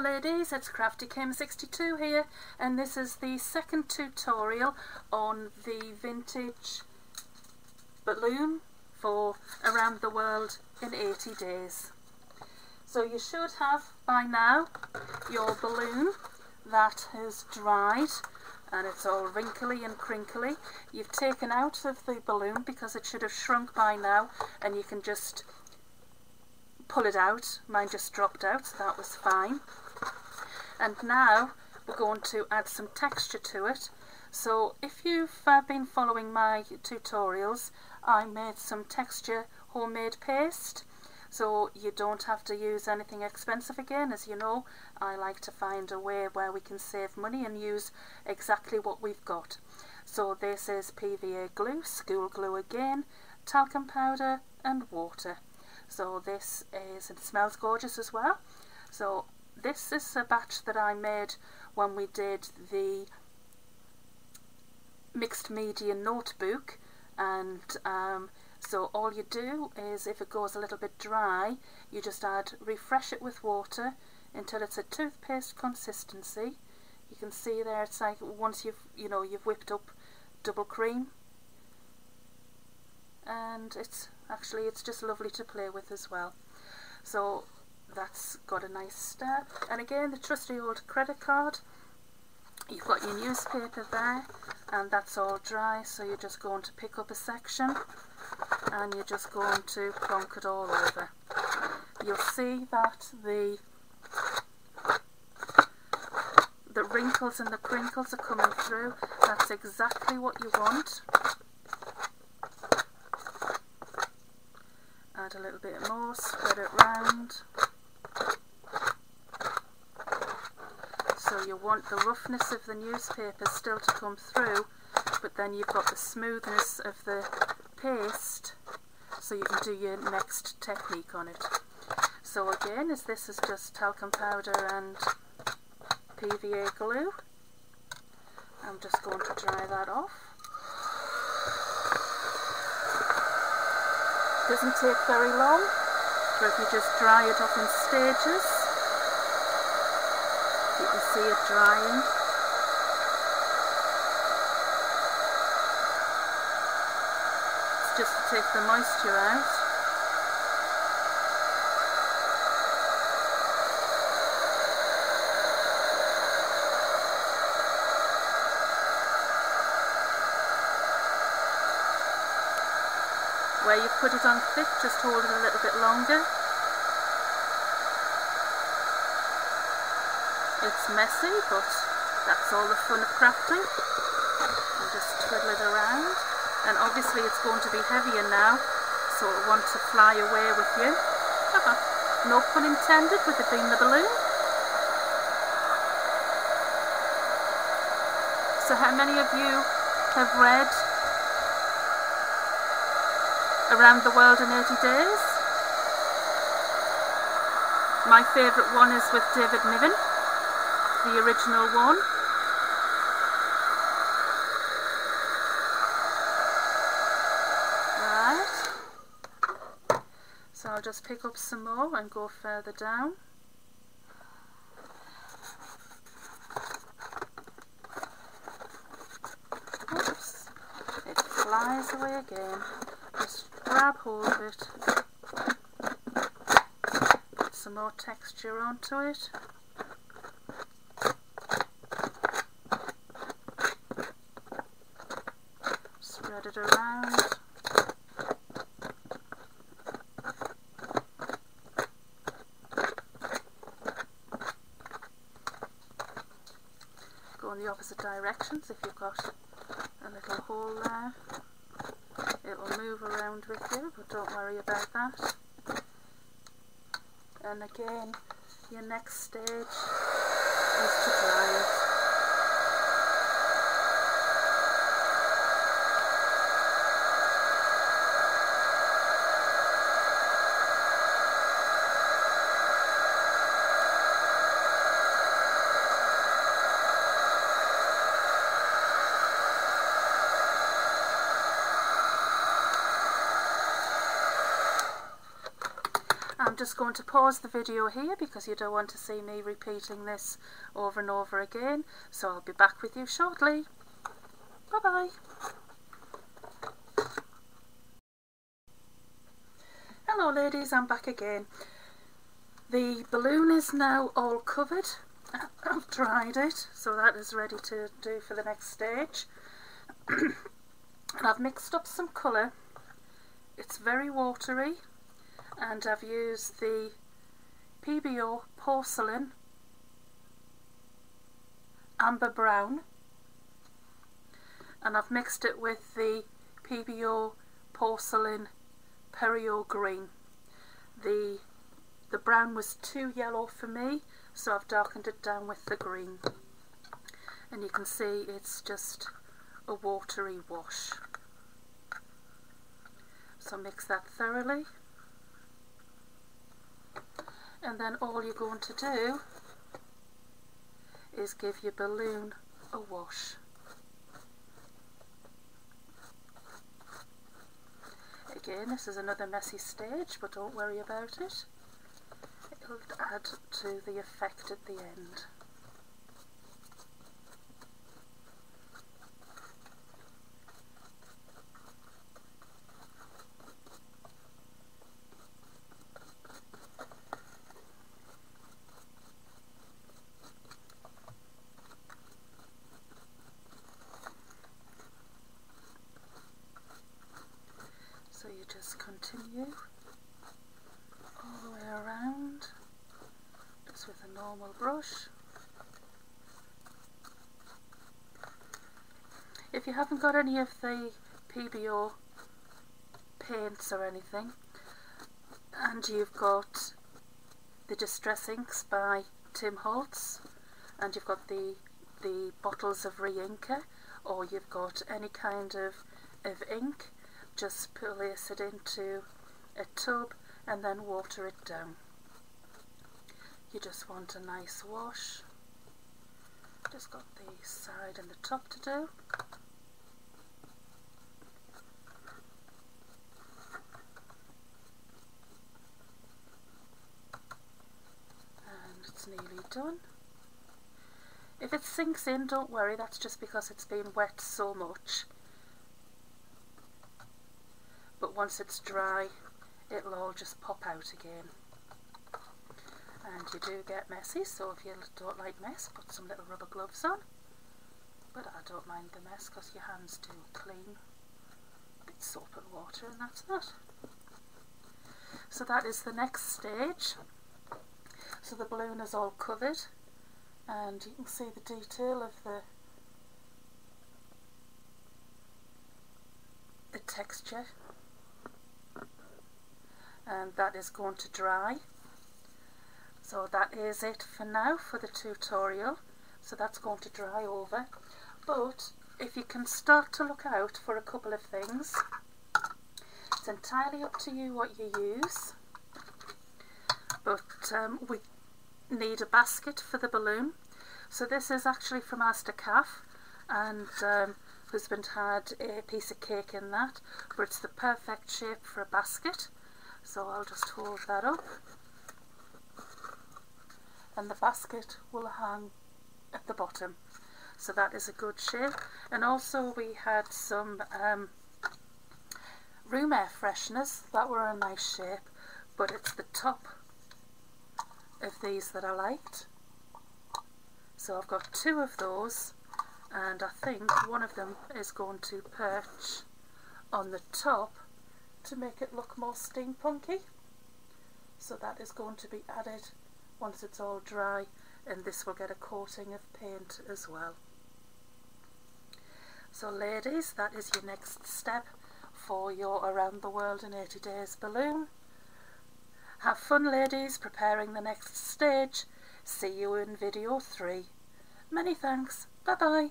ladies, it's Crafty Kim62 here, and this is the second tutorial on the vintage balloon for Around the World in 80 Days. So you should have by now your balloon that has dried and it's all wrinkly and crinkly. You've taken out of the balloon because it should have shrunk by now, and you can just pull it out. Mine just dropped out, so that was fine. And now we're going to add some texture to it. So if you've been following my tutorials, I made some texture homemade paste, so you don't have to use anything expensive again. As you know, I like to find a way where we can save money and use exactly what we've got. So this is PVA glue, school glue again, talcum powder and water. So this is, it smells gorgeous as well. So this is a batch that I made when we did the mixed media notebook, and so all you do is, if it goes a little bit dry, you just refresh it with water until it's a toothpaste consistency. You can see there, it's like once you've whipped up double cream, and it's just lovely to play with as well. So that's got a nice stir. And again, the trusty old credit card. You've got your newspaper there, and that's all dry, so you're just going to pick up a section and you're just going to plonk it all over. You'll see that the wrinkles and the crinkles are coming through. That's exactly what you want. Add a little bit more, spread it round. So you want the roughness of the newspaper still to come through, but then you've got the smoothness of the paste, so you can do your next technique on it. So again, this is just talcum powder and PVA glue. I'm just going to dry that off. Doesn't take very long, but if you just dry it off in stages, you can see it drying. It's just to take the moisture out. Where you put it on thick, just hold it a little bit longer. It's messy, but that's all the fun of crafting. And just twiddle it around. And obviously it's going to be heavier now, so it wants to fly away with you. No pun intended, with it being the balloon. So how many of you have read Around the World in 80 Days? My favourite one is with David Niven, the original one. Right. So I'll just pick up some more and go further down. Oops. It flies away again. Just grab hold of it, put some more texture onto it. Spread it around. Go in the opposite directions if you've got a little hole there. It will move around with you, but don't worry about that. And again, your next stage is to dry it. I'm just going to pause the video here because you don't want to see me repeating this over and over again. So I'll be back with you shortly. Bye bye. Hello ladies, I'm back again. The balloon is now all covered. I've dried it, so that is ready to do for the next stage. And I've mixed up some colour. It's very watery, and I've used the PBO Porcelain Amber Brown, and I've mixed it with the PBO Porcelain Perio Green. The brown was too yellow for me, so I've darkened it down with the green, and you can see it's just a watery wash. So mix that thoroughly, and then all you're going to do is give your balloon a wash. Again, this is another messy stage, but don't worry about it. It'll add to the effect at the end. So you just continue all the way around, just with a normal brush. If you haven't got any of the PBO paints or anything, and you've got the Distress Inks by Tim Holtz, and you've got the bottles of Reinker, or you've got any kind of ink, just place it into a tub and then water it down. You just want a nice wash. Just got the side and the top to do. And it's nearly done. If it sinks in, don't worry, that's just because it's been wet so much. But once it's dry, it'll all just pop out again. And you do get messy, so if you don't like mess, put some little rubber gloves on. But I don't mind the mess because your hands do clean. A bit soap and water, and that's that. So that is the next stage. So the balloon is all covered, and you can see the detail of the texture. And that is going to dry. So that is it for now for the tutorial. So that's going to dry over. But if you can start to look out for a couple of things, it's entirely up to you what you use. But we need a basket for the balloon. So this is actually from Asda Calf, and husband had a piece of cake in that, but it's the perfect shape for a basket. So I'll just hold that up, and the basket will hang at the bottom. So that is a good shape. And also we had some room air fresheners that were a nice shape, but it's the top of these that I liked. So I've got two of those, and I think one of them is going to perch on the top to make it look more steampunky. So that is going to be added once it's all dry, and this will get a coating of paint as well. So ladies, that is your next step for your Around the World in 80 Days balloon. Have fun ladies preparing the next stage. See you in video 3. Many thanks. Bye bye.